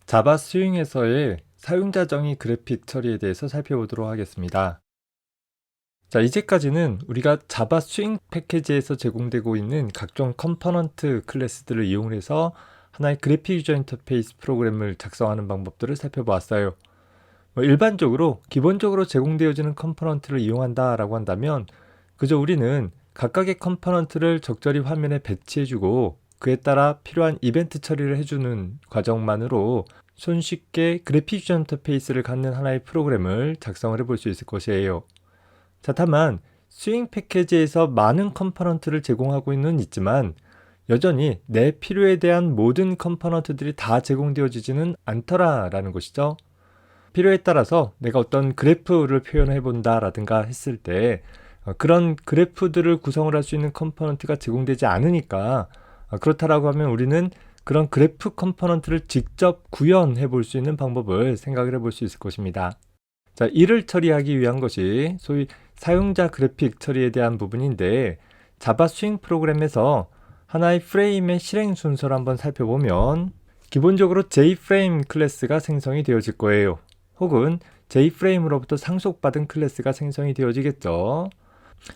자바 스윙에서의 사용자 정의 그래픽 처리에 대해서 살펴보도록 하겠습니다. 자, 이제까지는 우리가 자바 스윙 패키지에서 제공되고 있는 각종 컴포넌트 클래스들을 이용해서 하나의 그래픽 유저 인터페이스 프로그램을 작성하는 방법들을 살펴보았어요. 일반적으로 기본적으로 제공되어지는 컴포넌트를 이용한다라고 한다면 그저 우리는 각각의 컴포넌트를 적절히 화면에 배치해주고 그에 따라 필요한 이벤트 처리를 해주는 과정만으로 손쉽게 그래픽 유저 인터페이스를 갖는 하나의 프로그램을 작성을 해볼 수 있을 것이에요. 자, 다만 스윙 패키지에서 많은 컴포넌트를 제공하고 있지만 여전히 내 필요에 대한 모든 컴포넌트들이 다 제공되어지지는 않더라라는 것이죠. 필요에 따라서 내가 어떤 그래프를 표현해 본다 라든가 했을 때 그런 그래프들을 구성을 할 수 있는 컴포넌트가 제공되지 않으니까 그렇다라고 하면 우리는 그런 그래프 컴포넌트를 직접 구현해 볼 수 있는 방법을 생각을 해볼 수 있을 것입니다. 자, 이를 처리하기 위한 것이 소위 사용자 그래픽 처리에 대한 부분인데 자바 스윙 프로그램에서 하나의 프레임의 실행 순서를 한번 살펴보면 기본적으로 JFrame 클래스가 생성이 되어질 거예요. 혹은 JFrame으로부터 상속받은 클래스가 생성이 되어지겠죠.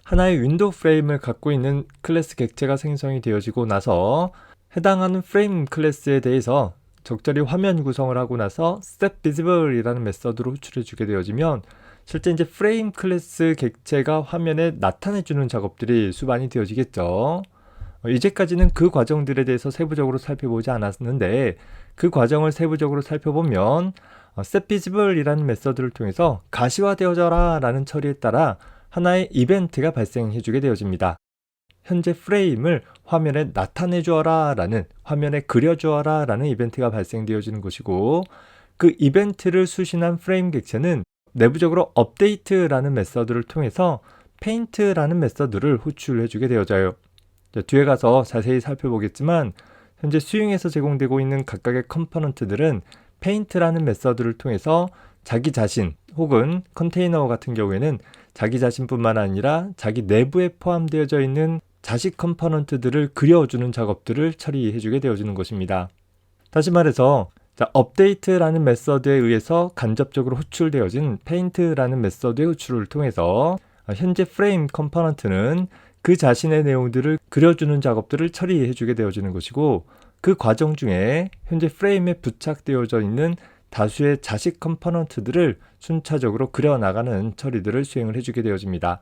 하나의 윈도우 프레임을 갖고 있는 클래스 객체가 생성이 되어지고 나서 해당하는 프레임 클래스에 대해서 적절히 화면 구성을 하고 나서 setVisible 이라는 메서드로 호출해 주게 되어지면 실제 이제 프레임 클래스 객체가 화면에 나타내 주는 작업들이 수반이 되어지겠죠. 이제까지는 그 과정들에 대해서 세부적으로 살펴보지 않았는데 그 과정을 세부적으로 살펴보면 setVisible 이라는 메서드를 통해서 가시화되어져라 라는 처리에 따라 하나의 이벤트가 발생해 주게 되어집니다. 현재 프레임을 화면에 나타내 주어라 라는, 화면에 그려 주어라 라는 이벤트가 발생되어지는 것이고 그 이벤트를 수신한 프레임 객체는 내부적으로 update라는 메서드를 통해서 paint라는 메서드를 호출해 주게 되어져요. 뒤에 가서 자세히 살펴보겠지만 현재 스윙에서 제공되고 있는 각각의 컴포넌트들은 paint라는 메서드를 통해서 자기 자신 혹은 컨테이너 같은 경우에는 자기 자신뿐만 아니라 자기 내부에 포함되어져 있는 자식 컴포넌트들을 그려주는 작업들을 처리해주게 되어지는 것입니다. 다시 말해서 update라는 메서드에 의해서 간접적으로 호출되어진 paint라는 메서드의 호출을 통해서 현재 프레임 컴포넌트는 그 자신의 내용들을 그려주는 작업들을 처리해주게 되어지는 것이고 그 과정 중에 현재 프레임에 부착되어져 있는 다수의 자식 컴포넌트들을 순차적으로 그려나가는 처리들을 수행을 해주게 되어집니다.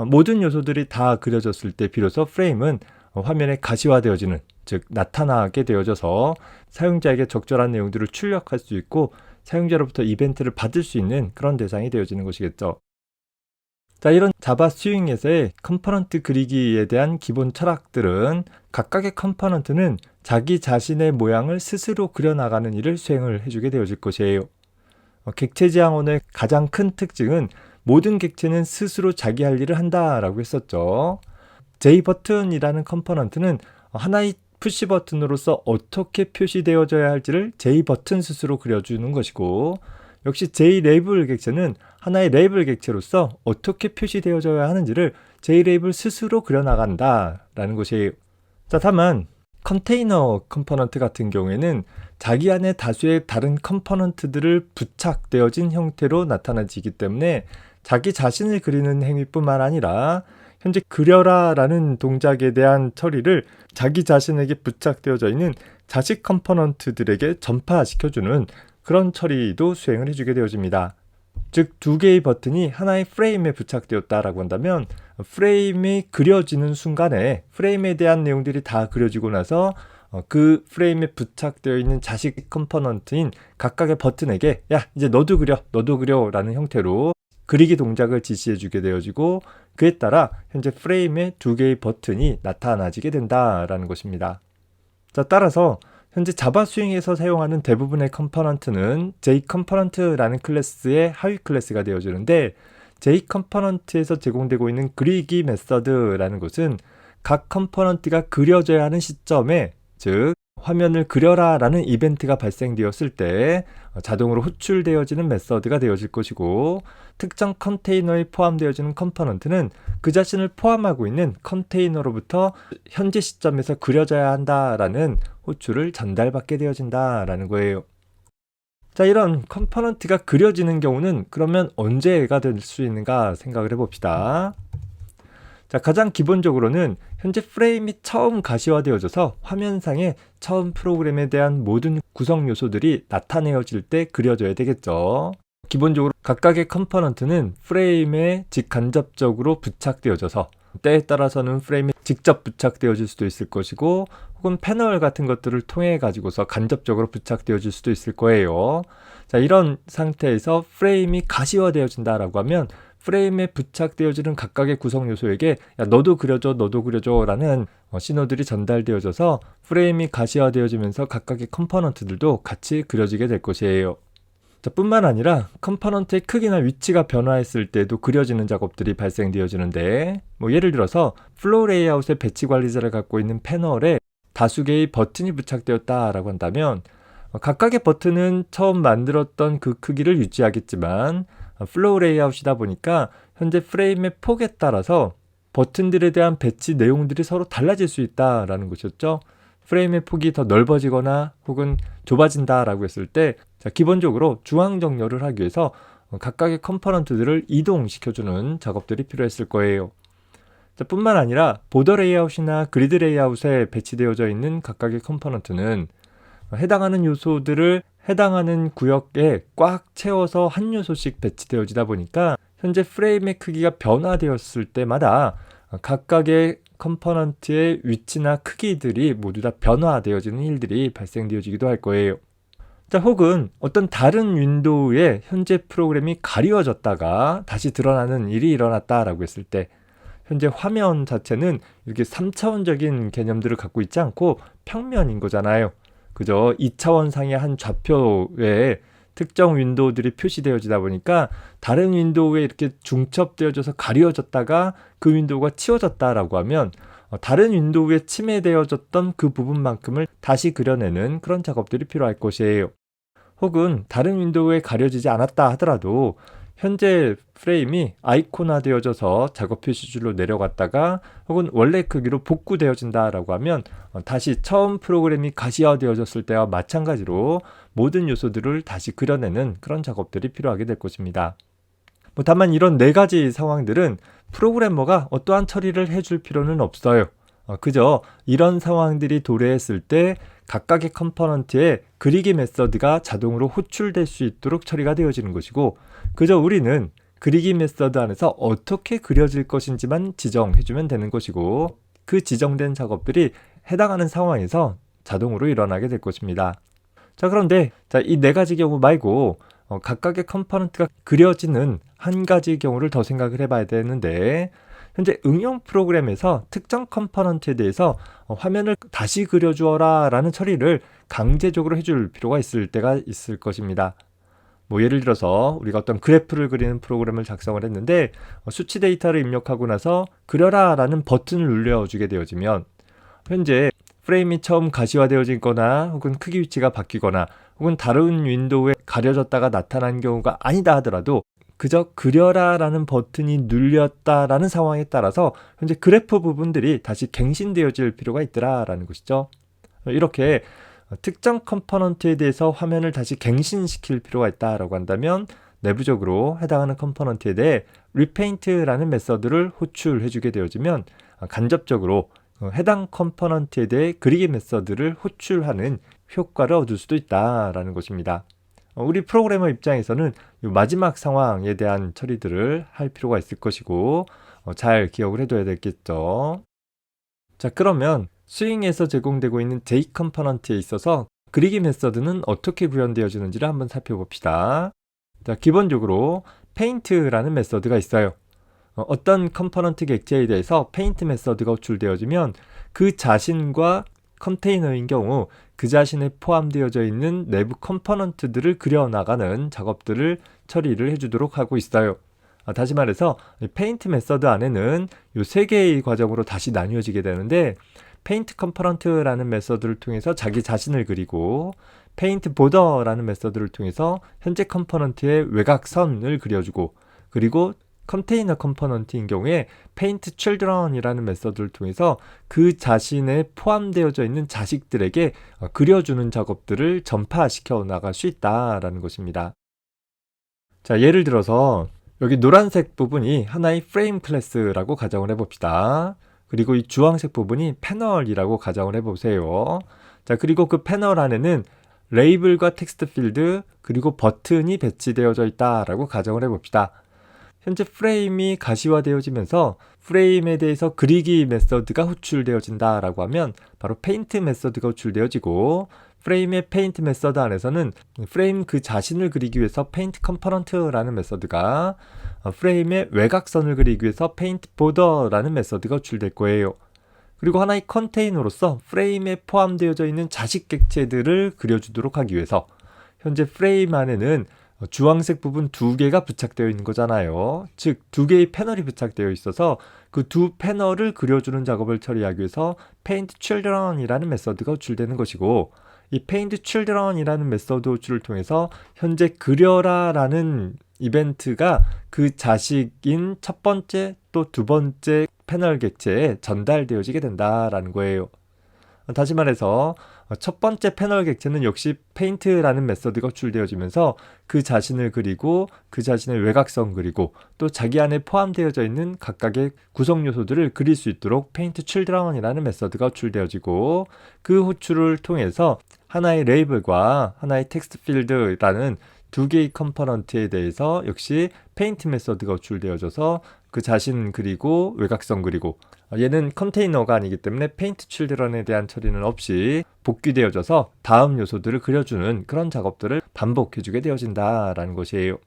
모든 요소들이 다 그려졌을 때 비로소 프레임은 화면에 가시화되어지는, 즉 나타나게 되어져서 사용자에게 적절한 내용들을 출력할 수 있고 사용자로부터 이벤트를 받을 수 있는 그런 대상이 되어지는 것이겠죠. 자, 이런 자바 스윙에서의 컴포넌트 그리기에 대한 기본 철학들은 각각의 컴포넌트는 자기 자신의 모양을 스스로 그려나가는 일을 수행을 해주게 되어질 것이에요. 객체 지향원의 가장 큰 특징은 모든 객체는 스스로 자기 할 일을 한다라고 했었죠. J버튼이라는 컴포넌트는 하나의 푸시 버튼으로서 어떻게 표시되어져야 할지를 J버튼 스스로 그려주는 것이고 역시 JLabel 객체는 하나의 레이블 객체로서 어떻게 표시되어져야 하는지를 JLabel 스스로 그려나간다라는 것이에요. 자, 다만 컨테이너 컴포넌트 같은 경우에는 자기 안에 다수의 다른 컴포넌트들을 부착되어진 형태로 나타나지기 때문에 자기 자신을 그리는 행위뿐만 아니라 현재 그려라 라는 동작에 대한 처리를 자기 자신에게 부착되어져 있는 자식 컴포넌트들에게 전파시켜주는 그런 처리도 수행을 해주게 되어집니다. 즉, 두 개의 버튼이 하나의 프레임에 부착되었다라고 한다면 프레임이 그려지는 순간에 프레임에 대한 내용들이 다 그려지고 나서 그 프레임에 부착되어 있는 자식 컴포넌트인 각각의 버튼에게 야, 이제 너도 그려 라는 형태로 그리기 동작을 지시해 주게 되어지고 그에 따라 현재 프레임에 두 개의 버튼이 나타나지게 된다라는 것입니다. 자, 따라서 현재 자바 스윙에서 사용하는 대부분의 컴포넌트는 JComponent라는 클래스의 하위 클래스가 되어지는데 JComponent에서 제공되고 있는 그리기 메서드라는 것은 각 컴포넌트가 그려져야 하는 시점에, 즉 화면을 그려라 라는 이벤트가 발생되었을 때 자동으로 호출되어지는 메서드가 되어질 것이고 특정 컨테이너에 포함되어지는 컴포넌트는 그 자신을 포함하고 있는 컨테이너로부터 현재 시점에서 그려져야 한다라는 호출을 전달받게 되어진다라는 거예요. 자, 이런 컴포넌트가 그려지는 경우는 그러면 언제가 될 수 있는가 생각을 해봅시다. 자, 가장 기본적으로는 현재 프레임이 처음 가시화되어져서 화면상에 처음 프로그램에 대한 모든 구성 요소들이 나타내어질 때 그려져야 되겠죠. 기본적으로 각각의 컴포넌트는 프레임에 직간접적으로 부착되어져서 때에 따라서는 프레임에 직접 부착되어질 수도 있을 것이고 혹은 패널 같은 것들을 통해 가지고서 간접적으로 부착되어질 수도 있을 거예요. 자, 이런 상태에서 프레임이 가시화되어진다라고 하면 프레임에 부착되어지는 각각의 구성 요소에게 야, 너도 그려줘 라는 신호들이 전달되어져서 프레임이 가시화되어지면서 각각의 컴포넌트들도 같이 그려지게 될 것이에요. 자, 뿐만 아니라 컴포넌트의 크기나 위치가 변화했을 때도 그려지는 작업들이 발생되어지는데 예를 들어서 플로우 레이아웃의 배치 관리자를 갖고 있는 패널에 다수 개의 버튼이 부착되었다라고 한다면 각각의 버튼은 처음 만들었던 그 크기를 유지하겠지만 플로우 레이아웃이다 보니까 현재 프레임의 폭에 따라서 버튼들에 대한 배치 내용들이 서로 달라질 수 있다라는 것이었죠. 프레임의 폭이 더 넓어지거나 혹은 좁아진다라고 했을 때 기본적으로 중앙 정렬을 하기 위해서 각각의 컴포넌트들을 이동시켜주는 작업들이 필요했을 거예요. 뿐만 아니라 보더 레이아웃이나 그리드 레이아웃에 배치되어져 있는 각각의 컴포넌트는 해당하는 요소들을 해당하는 구역에 꽉 채워서 한 요소씩 배치되어지다 보니까 현재 프레임의 크기가 변화되었을 때마다 각각의 컴포넌트의 위치나 크기들이 모두 다 변화되어지는 일들이 발생되어지기도 할 거예요. 자, 혹은 어떤 다른 윈도우에 현재 프로그램이 가리워졌다가 다시 드러나는 일이 일어났다라고 했을 때 현재 화면 자체는 이렇게 3차원적인 개념들을 갖고 있지 않고 평면인 거잖아요. 그저 2차원상의 한 좌표에 특정 윈도우들이 표시되어지다 보니까 다른 윈도우에 이렇게 중첩되어져서 가려졌다가 그 윈도우가 치워졌다라고 하면 다른 윈도우에 침해되어졌던 그 부분만큼을 다시 그려내는 그런 작업들이 필요할 것이에요. 혹은 다른 윈도우에 가려지지 않았다 하더라도 현재 프레임이 아이콘화되어져서 작업 표시줄로 내려갔다가 혹은 원래 크기로 복구되어진다라고 하면 다시 처음 프로그램이 가시화되어졌을 때와 마찬가지로 모든 요소들을 다시 그려내는 그런 작업들이 필요하게 될 것입니다. 다만 이런 네 가지 상황들은 프로그래머가 어떠한 처리를 해줄 필요는 없어요. 그저 이런 상황들이 도래했을 때 각각의 컴포넌트에 그리기 메서드가 자동으로 호출될 수 있도록 처리가 되어지는 것이고 그저 우리는 그리기 메서드 안에서 어떻게 그려질 것인지만 지정해주면 되는 것이고 그 지정된 작업들이 해당하는 상황에서 자동으로 일어나게 될 것입니다. 자, 그런데 이 네 가지 경우 말고 각각의 컴포넌트가 그려지는 한 가지 경우를 더 생각을 해봐야 되는데 현재 응용 프로그램에서 특정 컴포넌트에 대해서 화면을 다시 그려주어라 라는 처리를 강제적으로 해줄 필요가 있을 때가 있을 것입니다. 예를 들어서 우리가 어떤 그래프를 그리는 프로그램을 작성을 했는데 수치 데이터를 입력하고 나서 그려라 라는 버튼을 눌러주게 되어지면 현재 프레임이 처음 가시화되어지거나 혹은 크기 위치가 바뀌거나 혹은 다른 윈도우에 가려졌다가 나타난 경우가 아니다 하더라도 그저 그려라 라는 버튼이 눌렸다 라는 상황에 따라서 현재 그래프 부분들이 다시 갱신되어질 필요가 있더라 라는 것이죠. 이렇게 특정 컴포넌트에 대해서 화면을 다시 갱신시킬 필요가 있다라고 한다면 내부적으로 해당하는 컴포넌트에 대해 repaint라는 메서드를 호출해주게 되어지면 간접적으로 해당 컴포넌트에 대해 그리기 메서드를 호출하는 효과를 얻을 수도 있다라는 것입니다. 우리 프로그래머 입장에서는 이 마지막 상황에 대한 처리들을 할 필요가 있을 것이고 잘 기억을 해둬야 되겠죠. 자, 그러면 스윙에서 제공되고 있는 J 컴포넌트에 있어서 그리기 메서드는 어떻게 구현되어지는지를 한번 살펴봅시다. 자, 기본적으로 페인트라는 메서드가 있어요. 어떤 컴포넌트 객체에 대해서 페인트 메서드가 호출되어지면 그 자신과 컨테이너인 경우 그 자신에 포함되어져 있는 내부 컴포넌트들을 그려나가는 작업들을 처리를 해주도록 하고 있어요. 다시 말해서 페인트 메서드 안에는 이 세 개의 과정으로 다시 나뉘어지게 되는데 페인트 컴포넌트라는 메서드를 통해서 자기 자신을 그리고 페인트 보더라는 메서드를 통해서 현재 컴포넌트의 외곽선을 그려주고 그리고 컨테이너 컴포넌트인 경우에 paint children이라는 메서드를 통해서 그 자신에 포함되어져 있는 자식들에게 그려주는 작업들을 전파시켜 나갈 수 있다라는 것입니다. 자, 예를 들어서 여기 노란색 부분이 하나의 프레임 클래스라고 가정을 해봅시다. 그리고 이 주황색 부분이 패널이라고 가정을 해보세요. 자, 그리고 그 패널 안에는 레이블과 텍스트 필드 그리고 버튼이 배치되어져 있다라고 가정을 해봅시다. 현재 프레임이 가시화되어지면서 프레임에 대해서 그리기 메서드가 호출되어진다라고 하면 바로 페인트 메서드가 호출되어지고, 프레임의 페인트 메서드 안에서는 프레임 그 자신을 그리기 위해서 페인트 컴포넌트라는 메서드가, 프레임의 외곽선을 그리기 위해서 페인트 보더라는 메서드가 호출될 거예요. 그리고 하나의 컨테이너로서 프레임에 포함되어져 있는 자식 객체들을 그려주도록 하기 위해서 현재 프레임 안에는 주황색 부분 2개가 부착되어 있는 거잖아요. 즉 2개의 패널이 부착되어 있어서 그 2 패널을 그려주는 작업을 처리하기 위해서 paint children이라는 메서드가 호출되는 것이고, 이 paint children이라는 메서드 호출을 통해서 현재 그려라라는 이벤트가 그 자식인 첫 번째 또 두 번째 패널 객체에 전달되어지게 된다라는 거예요. 다시 말해서 첫 번째 패널 객체는 역시 페인트라는 메서드가 호출되어지면서 그 자신을 그리고 그 자신의 외곽선 그리고 또 자기 안에 포함되어져 있는 각각의 구성 요소들을 그릴 수 있도록 페인트 칠드런이라는 메서드가 호출되어지고, 그 호출을 통해서 하나의 레이블과 하나의 텍스트 필드라는 2개의 컴포넌트에 대해서 역시 페인트 메서드가 호출되어져서 그 자신 그리고 외곽선 그리고, 얘는 컨테이너가 아니기 때문에 페인트 칠드런에 대한 처리는 없이 복귀되어져서 다음 요소들을 그려주는 그런 작업들을 반복해주게 되어진다라는 것이에요.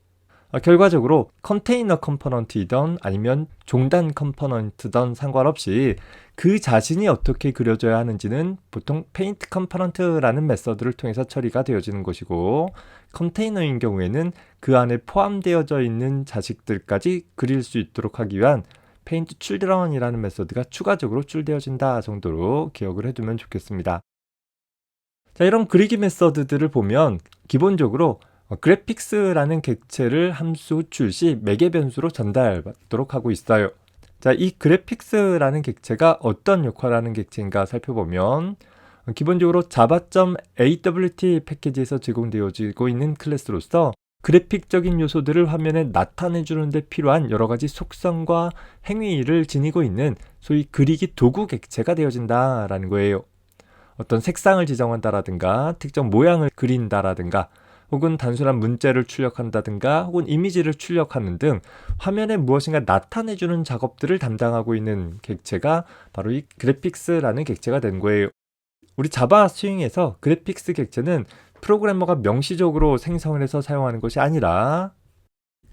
결과적으로 컨테이너 컴포넌트이던 아니면 종단 컴포넌트든 상관없이 그 자신이 어떻게 그려져야 하는지는 보통 페인트 컴포넌트라는 메서드를 통해서 처리가 되어지는 것이고, 컨테이너인 경우에는 그 안에 포함되어져 있는 자식들까지 그릴 수 있도록 하기 위한 페인트 칠드런이라는 메서드가 추가적으로 출되어진다 정도로 기억을 해두면 좋겠습니다. 자, 이런 그리기 메서드들을 보면 기본적으로 그래픽스라는 객체를 함수 호출 시 매개 변수로 전달받도록 하고 있어요. 자, 이 그래픽스라는 객체가 어떤 역할을 하는 객체인가 살펴보면 기본적으로 java.awt 패키지에서 제공되어지고 있는 클래스로서 그래픽적인 요소들을 화면에 나타내주는 데 필요한 여러가지 속성과 행위를 지니고 있는 소위 그리기 도구 객체가 되어진다라는 거예요. 어떤 색상을 지정한다라든가 특정 모양을 그린다라든가 혹은 단순한 문자를 출력한다든가 혹은 이미지를 출력하는 등 화면에 무엇인가 나타내주는 작업들을 담당하고 있는 객체가 바로 이 그래픽스라는 객체가 된 거예요. 우리 자바 스윙에서 그래픽스 객체는 프로그래머가 명시적으로 생성을 해서 사용하는 것이 아니라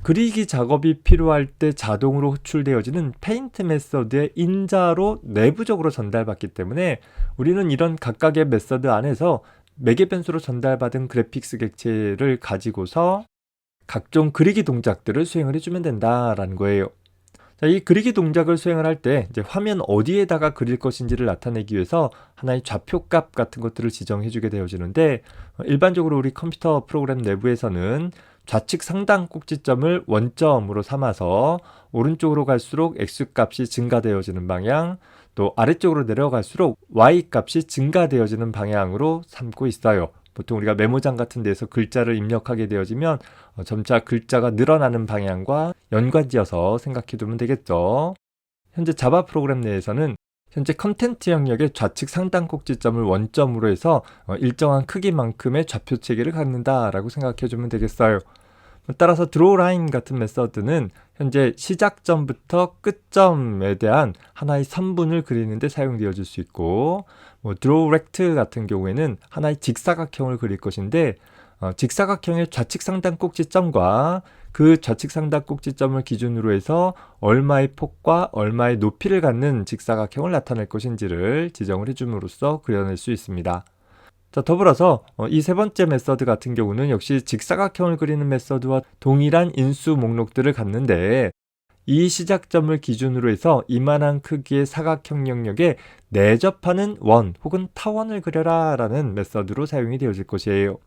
그리기 작업이 필요할 때 자동으로 호출되어지는 페인트 메서드의 인자로 내부적으로 전달받기 때문에 우리는 이런 각각의 메서드 안에서 매개 변수로 전달받은 그래픽스 객체를 가지고서 각종 그리기 동작들을 수행을 해주면 된다라는 거예요. 자, 이 그리기 동작을 수행을 할 때 이제 화면 어디에다가 그릴 것인지를 나타내기 위해서 하나의 좌표값 같은 것들을 지정해주게 되어지는데, 일반적으로 우리 컴퓨터 프로그램 내부에서는 좌측 상단 꼭지점을 원점으로 삼아서 오른쪽으로 갈수록 X값이 증가되어지는 방향, 또 아래쪽으로 내려갈수록 Y값이 증가되어지는 방향으로 삼고 있어요. 보통 우리가 메모장 같은 데서 글자를 입력하게 되어지면 점차 글자가 늘어나는 방향과 연관지어서 생각해 두면 되겠죠. 현재 자바 프로그램 내에서는 현재 컨텐트 영역의 좌측 상단 꼭지점을 원점으로 해서 일정한 크기만큼의 좌표 체계를 갖는다라고 생각해 주면 되겠어요. 따라서 드로우 라인 같은 메서드는 현재 시작점부터 끝점에 대한 하나의 선분을 그리는 데 사용되어질 수 있고, 드로우 렉트 같은 경우에는 하나의 직사각형을 그릴 것인데 직사각형의 좌측 상단 꼭지점과 그 좌측 상단 꼭지점을 기준으로 해서 얼마의 폭과 얼마의 높이를 갖는 직사각형을 나타낼 것인지를 지정을 해줌으로써 그려낼 수 있습니다. 자, 더불어서 이 세 번째 메서드 같은 경우는 역시 직사각형을 그리는 메서드와 동일한 인수 목록들을 갖는데, 이 시작점을 기준으로 해서 이만한 크기의 사각형 영역에 내접하는 원 혹은 타원을 그려라 라는 메서드로 사용이 되어질 것이에요.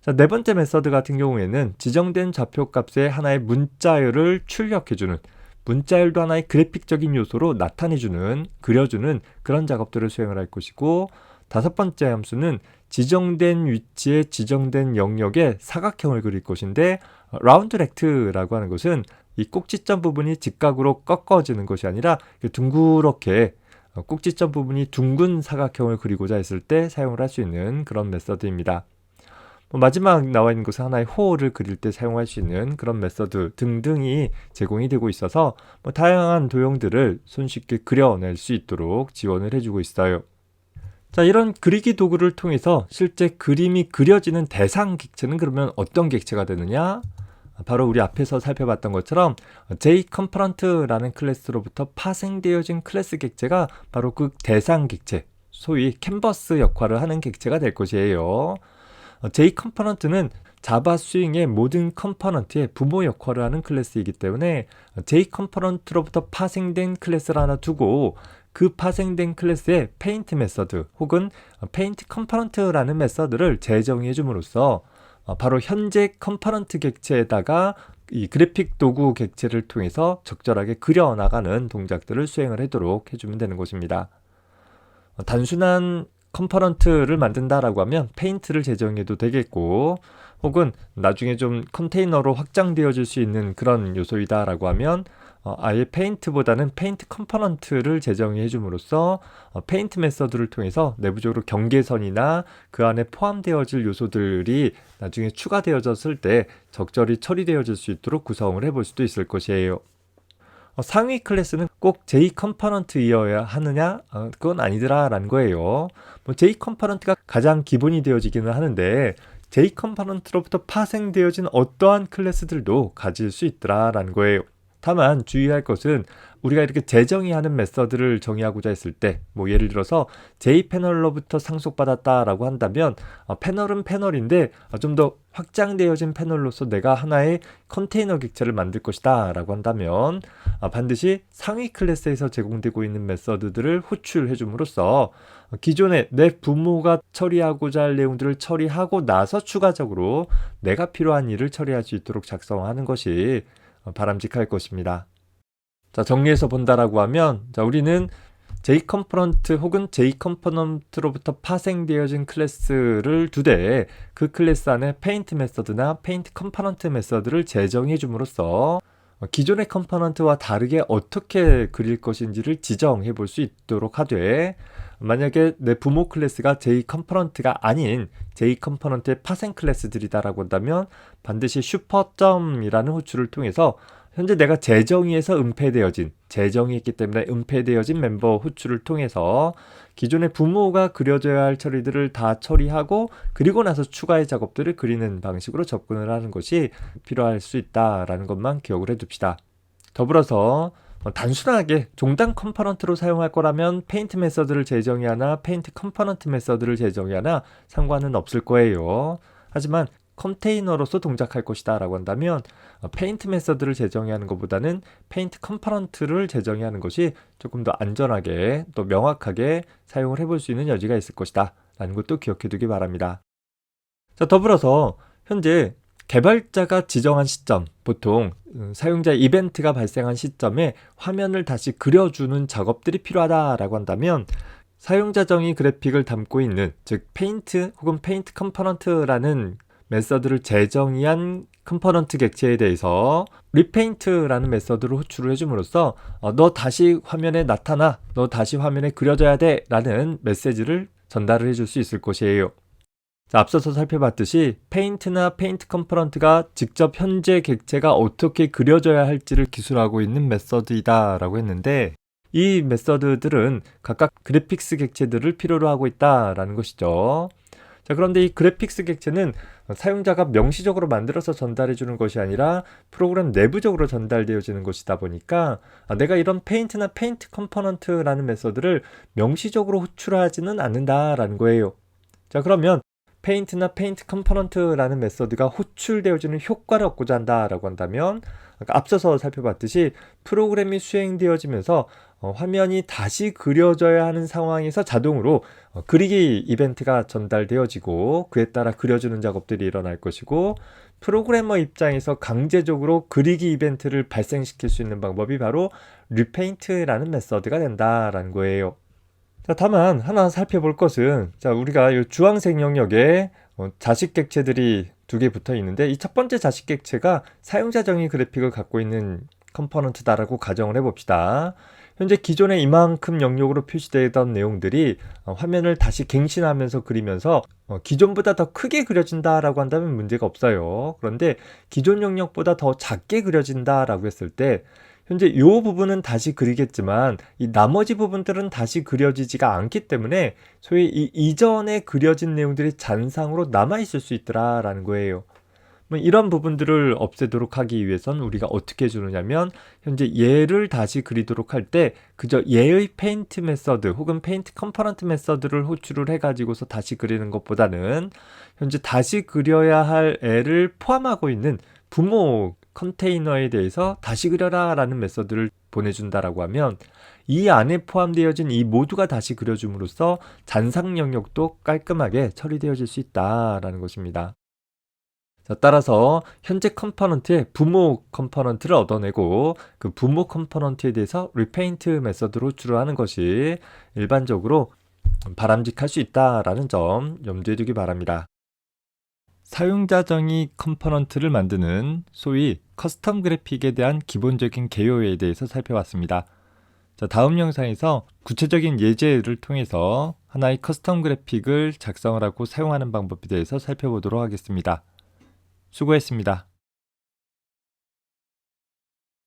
자, 네 번째 메서드 같은 경우에는 지정된 좌표값의 하나의 문자열을 출력해주는, 문자열도 하나의 그래픽적인 요소로 나타내주는, 그려주는 그런 작업들을 수행을 할 것이고, 다섯 번째 함수는 지정된 위치에 지정된 영역에 사각형을 그릴 것인데, 라운드 렉트라고 하는 것은 이 꼭지점 부분이 직각으로 꺾어지는 것이 아니라 둥그렇게 꼭지점 부분이 둥근 사각형을 그리고자 했을 때 사용을 할 수 있는 그런 메서드입니다. 마지막 나와 있는 것은 하나의 호를 그릴 때 사용할 수 있는 그런 메서드 등등이 제공이 되고 있어서 다양한 도형들을 손쉽게 그려낼 수 있도록 지원을 해주고 있어요. 자, 이런 그리기 도구를 통해서 실제 그림이 그려지는 대상 객체는 그러면 어떤 객체가 되느냐? 바로 우리 앞에서 살펴봤던 것처럼 J-컴포넌트라는 클래스로부터 파생되어진 클래스 객체가 바로 그 대상 객체, 소위 캔버스 역할을 하는 객체가 될 것이에요. J-컴포넌트는 자바 스윙의 모든 컴포넌트의 부모 역할을 하는 클래스이기 때문에 J-컴포넌트로부터 파생된 클래스를 하나 두고 그 파생된 클래스의 페인트 메서드 혹은 페인트 컴포넌트라는 메서드를 재정의해 줌으로써 바로 현재 컴포넌트 객체에다가 이 그래픽 도구 객체를 통해서 적절하게 그려나가는 동작들을 수행을 하도록 해주면 되는 것입니다. 단순한 컴포넌트를 만든다라고 하면 페인트를 재정해도 되겠고, 혹은 나중에 좀 컨테이너로 확장되어질 수 있는 그런 요소이다라고 하면 아예 페인트보다는 페인트 컴포넌트를 재정의해 줌으로써 페인트 메서드를 통해서 내부적으로 경계선이나 그 안에 포함되어질 요소들이 나중에 추가되어졌을 때 적절히 처리되어질 수 있도록 구성을 해볼 수도 있을 것이에요. 상위 클래스는 꼭 J 컴포넌트이어야 하느냐? 그건 아니더라 라는 거예요. J 컴포넌트가 가장 기본이 되어지기는 하는데 J 컴포넌트로부터 파생되어진 어떠한 클래스들도 가질 수 있더라 라는 거예요. 다만 주의할 것은 우리가 이렇게 재정의하는 메서드를 정의하고자 했을 때 예를 들어서 J 패널로부터 상속받았다라고 한다면 패널은 패널인데 좀 더 확장되어진 패널로서 내가 하나의 컨테이너 객체를 만들 것이다 라고 한다면 반드시 상위 클래스에서 제공되고 있는 메서드들을 호출해 줌으로써 기존에 내 부모가 처리하고자 할 내용들을 처리하고 나서 추가적으로 내가 필요한 일을 처리할 수 있도록 작성하는 것이 바람직할 것입니다. 자, 정리해서 본다라고 하면 우리는 J-컴포넌트 혹은 J-컴포넌트로부터 파생되어진 클래스를 두되 그 클래스 안에 페인트 메서드나 페인트 컴포넌트 메서드를 재정해 줌으로써 기존의 컴포넌트와 다르게 어떻게 그릴 것인지를 지정해 볼 수 있도록 하되, 만약에 내 부모 클래스가 J-컴포넌트가 아닌 J-컴포넌트의 파생 클래스들이다라고 한다면 반드시 슈퍼점이라는 호출을 통해서 현재 내가 재정의해서 재정의했기 때문에 은폐되어진 멤버 호출을 통해서 기존의 부모가 그려져야 할 처리들을 다 처리하고 그리고 나서 추가의 작업들을 그리는 방식으로 접근을 하는 것이 필요할 수 있다라는 것만 기억을 해둡시다. 더불어서 단순하게 종단 컴포넌트로 사용할 거라면 페인트 메서드를 재정의하나 페인트 컴포넌트 메서드를 재정의하나 상관은 없을 거예요. 하지만 컨테이너로서 동작할 것이다 라고 한다면 페인트 메서드를 재정의하는 것보다는 페인트 컴포넌트를 재정의하는 것이 조금 더 안전하게 또 명확하게 사용을 해볼 수 있는 여지가 있을 것이다 라는 것도 기억해 두기 바랍니다. 자, 더불어서 현재 개발자가 지정한 시점, 보통 사용자 이벤트가 발생한 시점에 화면을 다시 그려주는 작업들이 필요하다라고 한다면 사용자 정의 그래픽을 담고 있는, 즉 페인트 혹은 페인트 컴포넌트라는 메서드를 재정의한 컴포넌트 객체에 대해서 리페인트라는 메서드를 호출을 해줌으로써 너 다시 화면에 나타나, 너 다시 화면에 그려져야 돼 라는 메시지를 전달을 해줄 수 있을 것이에요. 자, 앞서서 살펴봤듯이 페인트나 페인트 컴포넌트가 직접 현재 객체가 어떻게 그려져야 할지를 기술하고 있는 메서드이다 라고 했는데, 이 메서드들은 각각 그래픽스 객체들을 필요로 하고 있다라는 것이죠. 자, 그런데 이 그래픽스 객체는 사용자가 명시적으로 만들어서 전달해 주는 것이 아니라 프로그램 내부적으로 전달되어지는 것이다 보니까 내가 이런 페인트나 페인트 컴포넌트라는 메서드를 명시적으로 호출하지는 않는다라는 거예요. 자, 그러면 페인트나 페인트 컴포넌트라는 메서드가 호출되어지는 효과를 얻고자 한다라고 한다면 앞서서 살펴봤듯이 프로그램이 수행되어지면서 화면이 다시 그려져야 하는 상황에서 자동으로 그리기 이벤트가 전달되어지고 그에 따라 그려주는 작업들이 일어날 것이고, 프로그래머 입장에서 강제적으로 그리기 이벤트를 발생시킬 수 있는 방법이 바로 리페인트라는 메서드가 된다라는 거예요. 자, 다만 하나 살펴볼 것은, 자, 우리가 이 주황색 영역에 자식 객체들이 두 개 붙어 있는데, 이 첫 번째 자식 객체가 사용자 정의 그래픽을 갖고 있는 컴포넌트다라고 가정을 해봅시다. 현재 기존에 이만큼 영역으로 표시되던 내용들이 화면을 다시 갱신하면서 그리면서 기존보다 더 크게 그려진다라고 한다면 문제가 없어요. 그런데 기존 영역보다 더 작게 그려진다라고 했을 때, 현재 이 부분은 다시 그리겠지만 이 나머지 부분들은 다시 그려지지가 않기 때문에 소위 이 이전에 그려진 내용들이 잔상으로 남아있을 수 있더라라는 거예요. 이런 부분들을 없애도록 하기 위해선 우리가 어떻게 해주느냐면, 현재 얘를 다시 그리도록 할 때 그저 얘의 페인트 메서드 혹은 페인트 컴포넌트 메서드를 호출을 해가지고서 다시 그리는 것보다는, 현재 다시 그려야 할 애를 포함하고 있는 부모 컨테이너에 대해서 다시 그려라 라는 메서드를 보내준다라고 하면, 이 안에 포함되어진 이 모두가 다시 그려줌으로써 잔상 영역도 깔끔하게 처리되어질 수 있다라는 것입니다. 자, 따라서 현재 컴포넌트의 부모 컴포넌트를 얻어내고 그 부모 컴포넌트에 대해서 리페인트 메서드로 호출하는 것이 일반적으로 바람직할 수 있다라는 점 염두에 두기 바랍니다. 사용자 정의 컴포넌트를 만드는 소위 커스텀 그래픽에 대한 기본적인 개요에 대해서 살펴봤습니다. 자, 다음 영상에서 구체적인 예제를 통해서 하나의 커스텀 그래픽을 작성을 하고 사용하는 방법에 대해서 살펴보도록 하겠습니다. 수고했습니다.